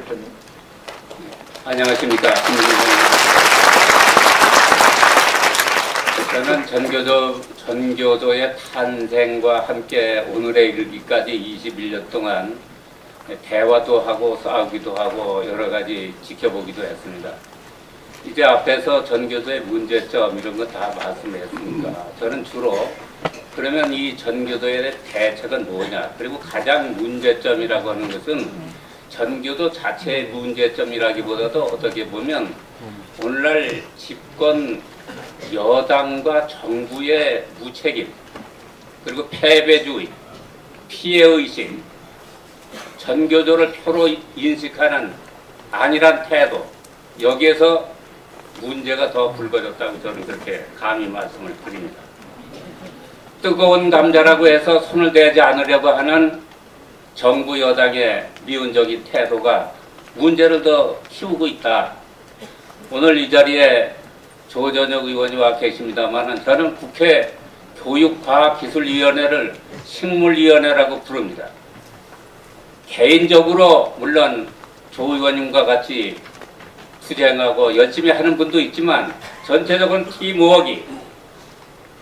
대표님. 안녕하십니까. 저는 전교조의 탄생과 함께 오늘에 이르기까지 21년 동안 대화도 하고 싸우기도 하고 여러 가지 지켜보기도 했습니다. 이제 앞에서 전교조의 문제점 이런 거 다 말씀했습니다. 저는 주로 그러면 이 전교조의 대책은 뭐냐, 그리고 가장 문제점이라고 하는 것은 전교조 자체의 문제점이라기보다도 어떻게 보면 오늘날 집권 여당과 정부의 무책임, 그리고 패배주의, 피해의식, 전교조를 표로 인식하는 안일한 태도, 여기에서 문제가 더 불거졌다고 저는 그렇게 감히 말씀을 드립니다. 뜨거운 감자라고 해서 손을 대지 않으려고 하는 정부 여당의 미온적인 태도가 문제를 더 키우고 있다. 오늘 이 자리에 조전혁 의원이 와 계십니다만 저는 국회 교육과학기술위원회를 식물위원회라고 부릅니다. 개인적으로 물론 조 의원님과 같이 투쟁하고 열심히 하는 분도 있지만 전체적인 팀워크이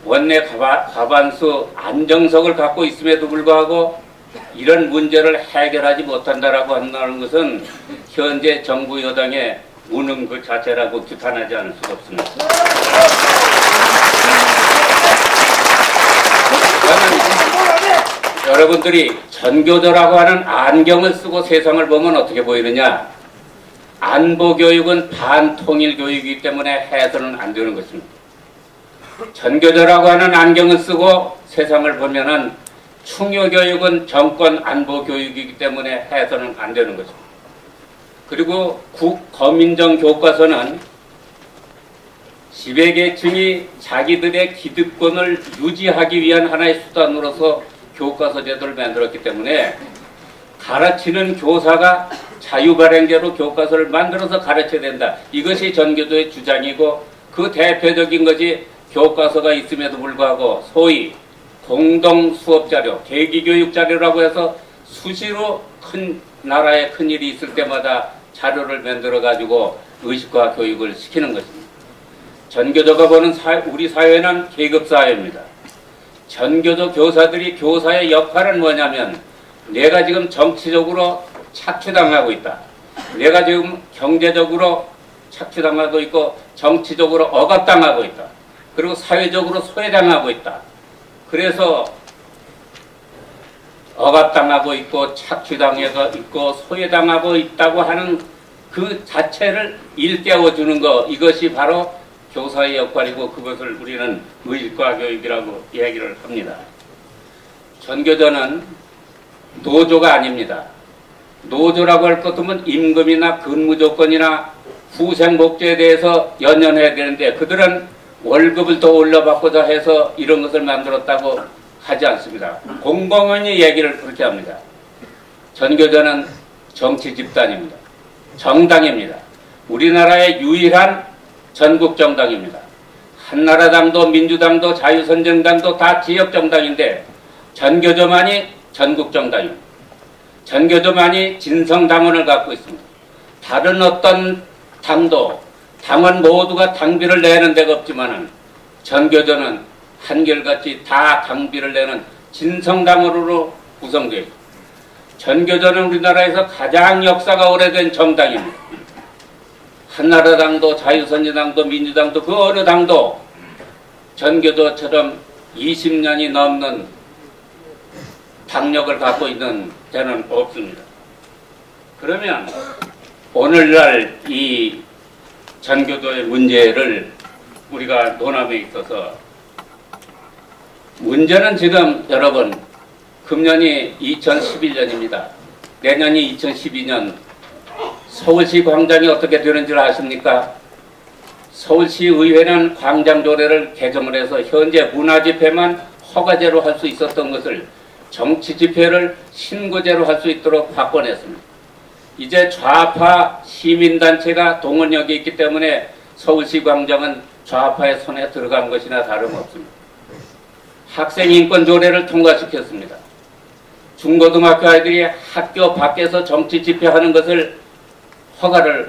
원내 과반수 안정석을 갖고 있음에도 불구하고 이런 문제를 해결하지 못한다라고 한다는 것은 현재 정부 여당의 무능 그 자체라고 규탄하지 않을 수가 없습니다. 저는 여러분들이 전교조라고 하는 안경을 쓰고 세상을 보면 어떻게 보이느냐? 안보교육은 반통일 교육이기 때문에 해서는 안 되는 것입니다. 전교조라고 하는 안경을 쓰고 세상을 보면은 충효교육은 정권 안보교육이기 때문에 해서는 안 되는 것입니다. 그리고 국거민정 교과서는 지배계층이 자기들의 기득권을 유지하기 위한 하나의 수단으로서 교과서 제도를 만들었기 때문에 가르치는 교사가 자유발행제로 교과서를 만들어서 가르쳐야 된다. 이것이 전교조의 주장이고 그 대표적인 것이 교과서가 있음에도 불구하고 소위 공동수업자료, 계기교육자료라고 해서 수시로 큰 나라에 큰일이 있을 때마다 자료를 만들어 가지고 의식화 교육을 시키는 것입니다. 전교조가 보는 우리 사회는 계급사회입니다. 전교조 교사들이 교사의 역할은 뭐냐면 내가 지금 정치적으로 착취당하고 있다. 내가 지금 경제적으로 착취당하고 있고 정치적으로 억압당하고 있다. 그리고 사회적으로 소외당하고 있다. 그래서 억압당하고 있고 착취당하고 있고 소외당하고 있다고 하는 그 자체를 일깨워주는 것, 이것이 바로 교사의 역할이고 그것을 우리는 의식화 교육이라고 얘기를 합니다. 전교조는 노조가 아닙니다. 노조라고 할 것 같으면 임금이나 근무조건이나 후생복지에 대해서 연연해야 되는데 그들은 월급을 더 올려받고자 해서 이런 것을 만들었다고 하지 않습니다. 공공연히 얘기를 그렇게 합니다. 전교조는 정치 집단입니다. 정당입니다. 우리나라의 유일한 전국 정당입니다. 한나라당도 민주당도 자유선정당도 다 지역정당인데 전교조만이 전국 정당입니다. 전교조만이 진성당원을 갖고 있습니다. 다른 어떤 당도 당원 모두가 당비를 내는 데가 없지만은 전교조는 한결같이 다 당비를 내는 진성당원으로 구성되어 있습니다. 전교조는 우리나라에서 가장 역사가 오래된 정당입니다. 한나라당도 자유선진당도 민주당도 그 어느 당도 전교조처럼 20년이 넘는 당력을 갖고 있는 데는 없습니다. 그러면 오늘날 이 전교조의 문제를 우리가 논함에 있어서 문제는 지금 여러분 금년이 2011년입니다. 내년이 2012년 서울시 광장이 어떻게 되는지를 아십니까? 서울시 의회는 광장조례를 개정을 해서 현재 문화집회만 허가제로 할 수 있었던 것을 정치집회를 신고제로 할 수 있도록 바꿔냈습니다. 이제 좌파 시민단체가 동원력이 있기 때문에 서울시 광장은 좌파의 손에 들어간 것이나 다름없습니다. 학생인권조례를 통과시켰습니다. 중고등학교 아이들이 학교 밖에서 정치 집회하는 것을 허가를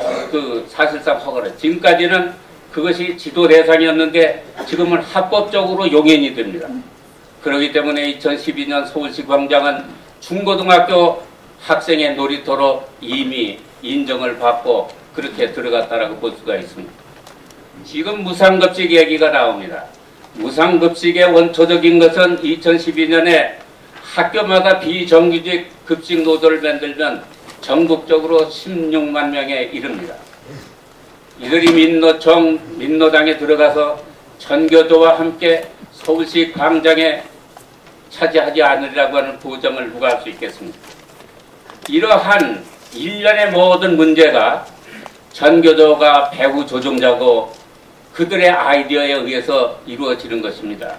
사실상 허가를 지금까지는 그것이 지도 대상이었는데 지금은 합법적으로 용인이 됩니다. 그렇기 때문에 2012년 서울시 광장은 중고등학교 학생의 놀이터로 이미 인정을 받고 그렇게 들어갔다라고 볼 수가 있습니다. 지금 무상급식 얘기가 나옵니다. 무상급식의 원초적인 것은 2012년에 학교마다 비정규직 급식 노조를 만들면 전국적으로 16만 명에 이릅니다. 이들이 민노당에 들어가서 전교조와 함께 서울시 광장에 차지하지 않으리라고 하는 보장을 누가 할 수 있겠습니까? 이러한 일련의 모든 문제가 전교조가 배후 조종자고 그들의 아이디어에 의해서 이루어지는 것입니다.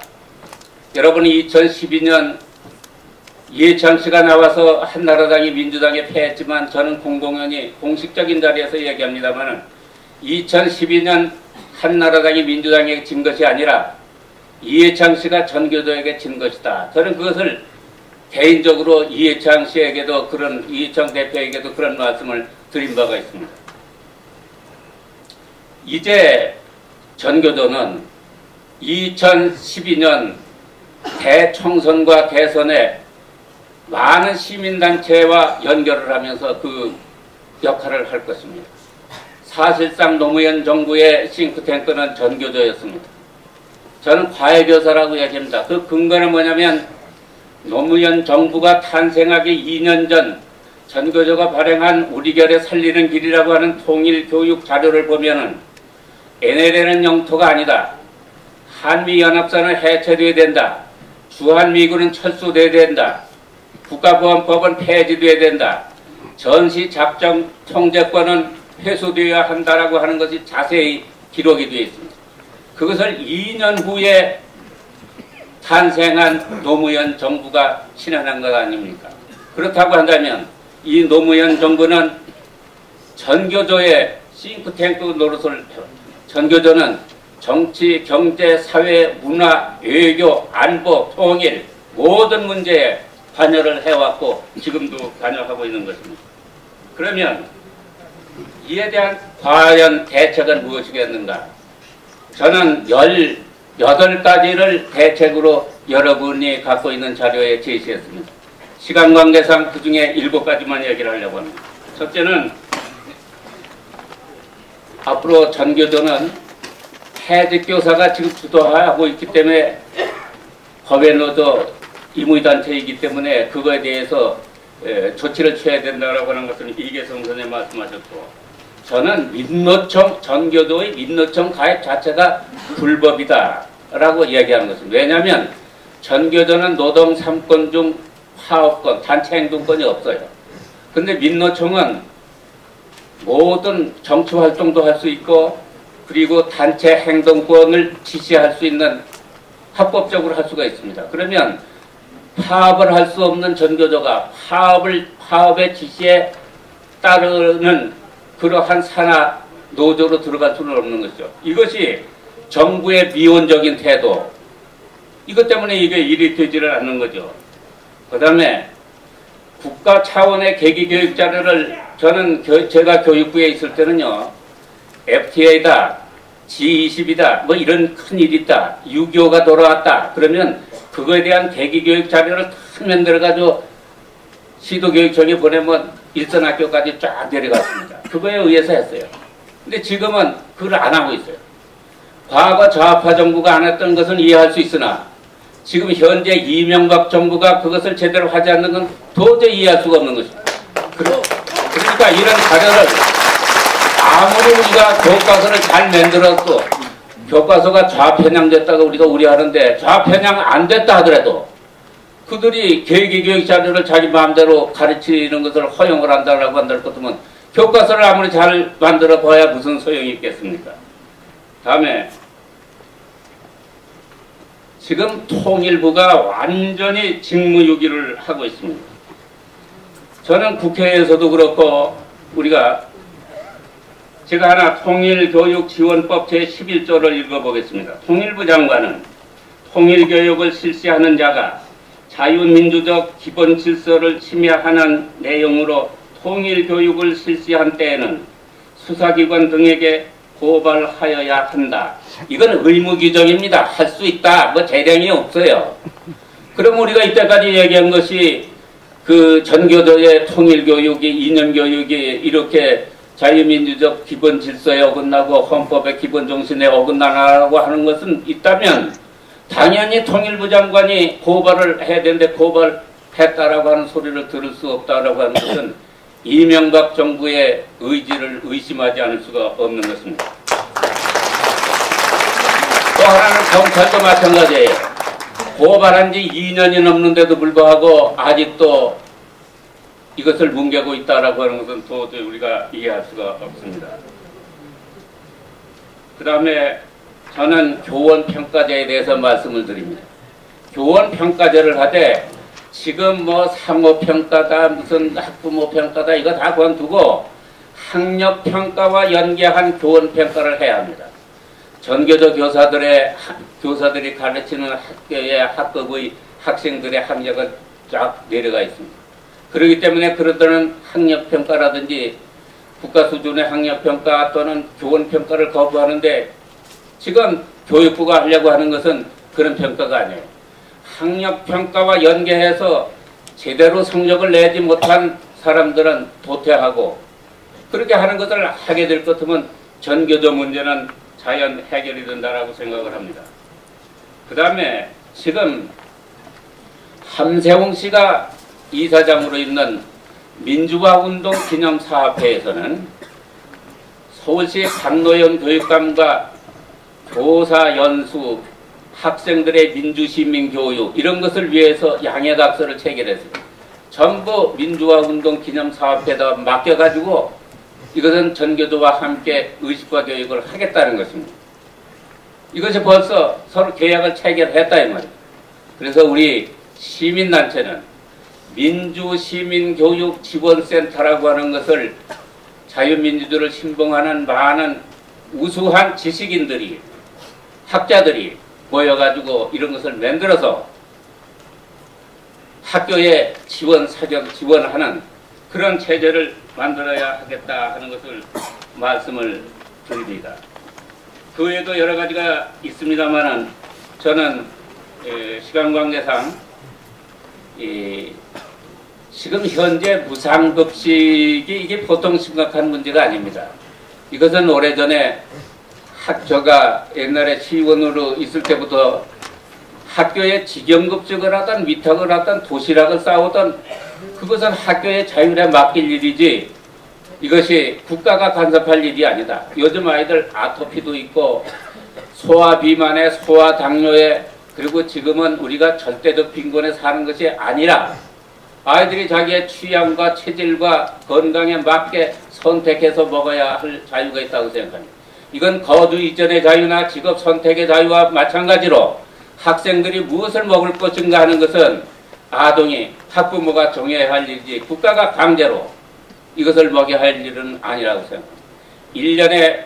여러분이 2012년 이해창 씨가 나와서 한나라당이 민주당에 패했지만 저는 공공연히 공식적인 자리에서 얘기합니다만 2012년 한나라당이 민주당에게 진 것이 아니라 이해창 씨가 전교조에게 진 것이다. 저는 그것을 개인적으로 이해창 씨에게도 이해창 대표에게도 그런 말씀을 드린 바가 있습니다. 이제 전교조는 2012년 대총선과 대선에 많은 시민단체와 연결을 하면서 그 역할을 할 것입니다. 사실상 노무현 정부의 싱크탱크는 전교조였습니다. 저는 과외교사라고 얘기합니다. 그 근거는 뭐냐면 노무현 정부가 탄생하기 2년 전 전교조가 발행한 우리 결의 살리는 길이라고 하는 통일교육 자료를 보면은 NLL은 영토가 아니다. 한미연합선은 해체돼야 된다. 주한미군은 철수돼야 된다. 국가보안법은 폐지돼야 된다. 전시작전 통제권은 회수되어야 한다라고 하는 것이 자세히 기록이 되어 있습니다. 그것을 2년 후에 탄생한 노무현 정부가 실현한 것 아닙니까? 그렇다고 한다면 이 노무현 정부는 전교조의 싱크탱크 노릇을 전교조는 정치, 경제, 사회, 문화, 외교, 안보, 통일 모든 문제에 관여를 해왔고 지금도 관여하고 있는 것입니다. 그러면 이에 대한 과연 대책은 무엇이겠는가? 저는 18가지를 대책으로 여러분이 갖고 있는 자료에 제시했습니다. 시간 관계상 그 중에 7가지만 얘기를 하려고 합니다. 첫째는 앞으로 전교조는 해직교사가 지금 주도하고 있기 때문에 법외노조 임의단체이기 때문에 그거에 대해서 조치를 취해야 된다고 하는 것은 이계성 선생님 말씀하셨고 저는 민노총, 전교조의 민노총 가입 자체가 불법이다 라고 이야기하는 것입니다. 왜냐하면 전교조는 노동 3권 중 파업권, 단체 행동권이 없어요. 근데 민노총은 모든 정치 활동도 할 수 있고 그리고 단체 행동권을 지시할 수 있는 합법적으로 할 수가 있습니다. 그러면 파업을 할 수 없는 전교조가 파업의 지시에 따르는 그러한 산하 노조로 들어갈 수는 없는 것이죠. 이것이 정부의 미온적인 태도, 이것 때문에 이게 일이 되지를 않는 거죠. 그 다음에 국가 차원의 계기교육 자료를 저는 제가 교육부에 있을 때는요, FTA다, G20이다, 뭐 이런 큰 일이 있다, 6.25가 돌아왔다, 그러면 그거에 대한 계기교육 자료를 탁 만들어가지고 시도교육청에 보내면 일선학교까지 쫙 내려갔습니다. 그거에 의해서 했어요. 근데 지금은 그걸 안 하고 있어요. 과거 좌파 정부가 안 했던 것은 이해할 수 있으나 지금 현재 이명박 정부가 그것을 제대로 하지 않는 건 도저히 이해할 수가 없는 것입니다. 그러니까 이런 자료를 아무리 우리가 교과서를 잘 만들어도 교과서가 좌편향됐다고 우리가 우려하는데 좌편향 안 됐다 하더라도 그들이 계기교육 자료를 자기 마음대로 가르치는 것을 허용을 한다라고 한다는 것이면 교과서를 아무리 잘 만들어 봐야 무슨 소용이 있겠습니까? 다음에 지금 통일부가 완전히 직무유기를 하고 있습니다. 저는 국회에서도 그렇고 제가 하나 통일교육지원법 제11조를 읽어보겠습니다. 통일부 장관은 통일교육을 실시하는 자가 자유민주적 기본 질서를 침해하는 내용으로 통일교육을 실시한 때에는 수사기관 등에게 고발하여야 한다. 이건 의무 규정입니다. 할 수 있다. 뭐 재량이 없어요. 그럼 우리가 이때까지 얘기한 것이 그 전교조의 통일교육이 이념교육이 이렇게 자유민주적 기본 질서에 어긋나고 헌법의 기본 정신에 어긋나라고 하는 것은 있다면 당연히 통일부 장관이 고발을 해야 되는데 고발했다라고 하는 소리를 들을 수 없다라고 하는 것은 이명박 정부의 의지를 의심하지 않을 수가 없는 것입니다. 또 하나는 경찰도 마찬가지예요. 고발한 지 2년이 넘는데도 불구하고 아직도 이것을 뭉개고 있다라고 하는 것은 도저히 우리가 이해할 수가 없습니다. 그 다음에 저는 교원평가제에 대해서 말씀을 드립니다. 교원평가제를 하되 지금 뭐 상호평가다 무슨 학부모평가다 이거 다 그만두고 학력평가와 연계한 교원평가를 해야 합니다. 전교조 교사들이 가르치는 학교의 학급의 학생들의 학력은 쫙 내려가 있습니다. 그렇기 때문에 그런 학력평가라든지 국가 수준의 학력평가 또는 교원평가를 거부하는데 지금 교육부가 하려고 하는 것은 그런 평가가 아니에요. 학력평가와 연계해서 제대로 성적을 내지 못한 사람들은 도태하고 그렇게 하는 것을 하게 될 것 같으면 전교조 문제는 자연 해결이 된다라고 생각을 합니다. 그 다음에 지금 함세웅 씨가 이사장으로 있는 민주화운동 기념사업회에서는 서울시 박노현 교육감과 교사 연수, 학생들의 민주시민교육 이런 것을 위해서 양해각서를 체결했습니다. 전부 민주화운동 기념사업회에다 맡겨가지고 이것은 전교조와 함께 의식화 교육을 하겠다는 것입니다. 이것이 벌써 서로 계약을 체결했다 이 말이에요. 그래서 우리 시민단체는 민주시민교육지원센터라고 하는 것을 자유민주주의를 신봉하는 많은 우수한 지식인들이 학자들이 모여가지고 이런 것을 만들어서 학교에 지원하는 그런 체제를 만들어야 하겠다 하는 것을 말씀을 드립니다. 그 외에도 여러 가지가 있습니다만은 저는 시간 관계상 지금 현재 무상급식이 이게 보통 심각한 문제가 아닙니다. 이것은 오래전에 제가 옛날에 시의원으로 있을 때부터 학교에 직영급식을 하든 위탁을 하든 도시락을 싸오든 그것은 학교의 자율에 맡길 일이지 이것이 국가가 간섭할 일이 아니다. 요즘 아이들 아토피도 있고 소아 비만에 소아 당뇨에 그리고 지금은 우리가 절대적 빈곤에 사는 것이 아니라 아이들이 자기의 취향과 체질과 건강에 맞게 선택해서 먹어야 할 자유가 있다고 생각합니다. 이건 거주 이전의 자유나 직업 선택의 자유와 마찬가지로 학생들이 무엇을 먹을 것인가 하는 것은 아동이 학부모가 정해야 할 일이지 국가가 강제로 이것을 먹여야 할 일은 아니라고 생각합니다. 1년에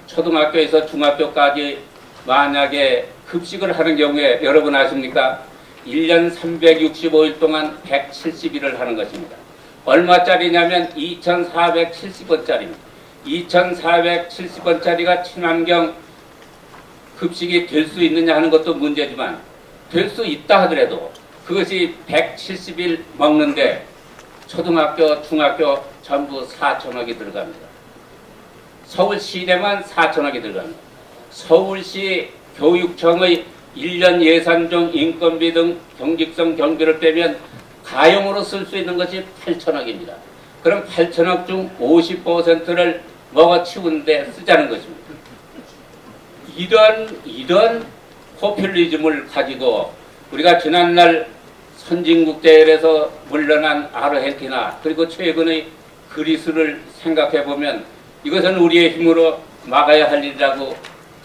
초등학교에서 중학교까지 만약에 급식을 하는 경우에 여러분 아십니까? 1년 365일 동안 170일을 하는 것입니다. 얼마짜리냐면 2,470원짜리입니다. 2,470원짜리가 친환경 급식이 될 수 있느냐 하는 것도 문제지만 될 수 있다 하더라도 그것이 170일 먹는데 초등학교, 중학교 전부 4천억이 들어갑니다. 서울 시내만 4천억이 들어갑니다. 서울시 교육청의 1년 예산 중 인건비 등 경직성 경비를 빼면 가용으로 쓸 수 있는 것이 8천억입니다. 그럼 8천억 중 50%를 먹어치우는데 쓰자는 것입니다. 이런 포퓰리즘을 가지고 우리가 지난날 선진국 대회에서 물러난 아르헨티나 그리고 최근의 그리스를 생각해 보면 이것은 우리의 힘으로 막아야 할 일이라고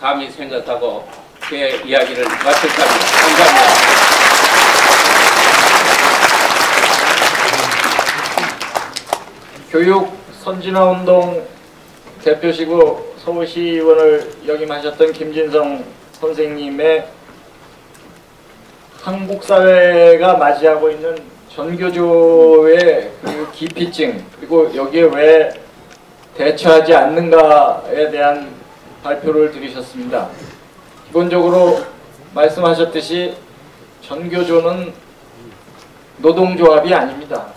감히 생각하고 제 이야기를 마칠까 합니다. 감사합니다. 교육 선진화운동 대표시고 서울시의원을 역임하셨던 김진성 선생님의 한국 사회가 맞이하고 있는 전교조의 그 기피증 그리고 여기에 왜 대처하지 않는가에 대한 발표를 들으셨습니다. 기본적으로 말씀하셨듯이 전교조는 노동조합이 아닙니다.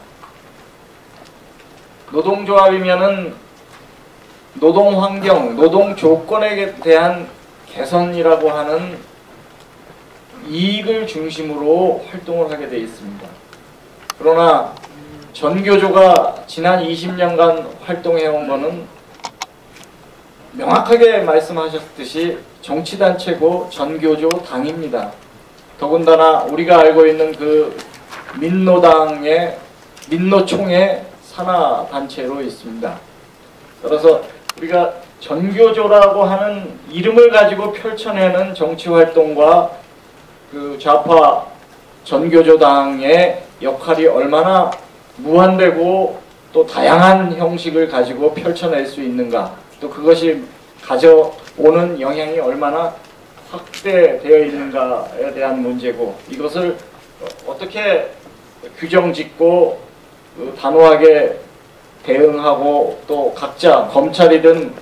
노동조합이면은 노동환경, 노동조건에 대한 개선이라고 하는 이익을 중심으로 활동을 하게 되어 있습니다. 그러나 전교조가 지난 20년간 활동해온 것은 명확하게 말씀하셨듯이 정치단체고 전교조 당입니다. 더군다나 우리가 알고 있는 그 민노총의 산하단체로 있습니다. 따라서 우리가 전교조라고 하는 이름을 가지고 펼쳐내는 정치활동과 그 좌파 전교조당의 역할이 얼마나 무한되고 또 다양한 형식을 가지고 펼쳐낼 수 있는가, 또 그것이 가져오는 영향이 얼마나 확대되어 있는가에 대한 문제고, 이것을 어떻게 규정짓고 단호하게 대응하고 또 각자 검찰이든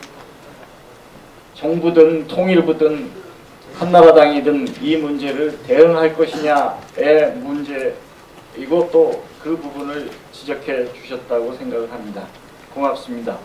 정부든 통일부든 한나라당이든 이 문제를 대응할 것이냐의 문제이고 또 그 부분을 지적해 주셨다고 생각을 합니다. 고맙습니다.